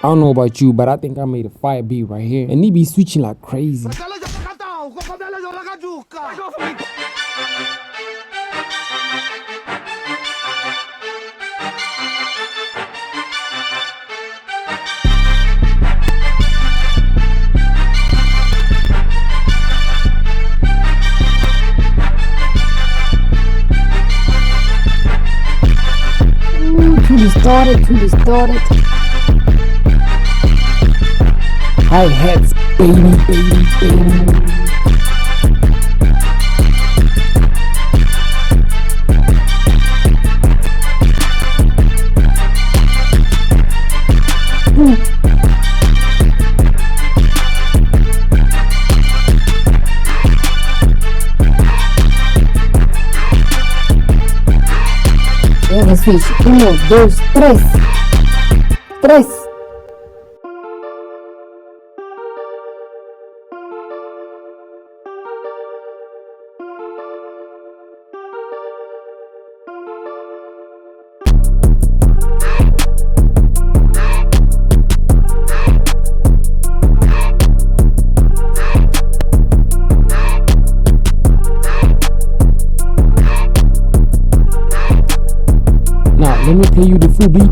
don't know about you, but I think I made a fire beat right here. And he be switching like crazy. Too distorted. Hi-hats, baby. Vamos, switch. 1, 2, 3. 3. Now, let me play you the full beat.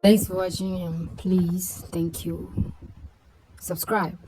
Thanks for watching and please, thank you. Subscribe.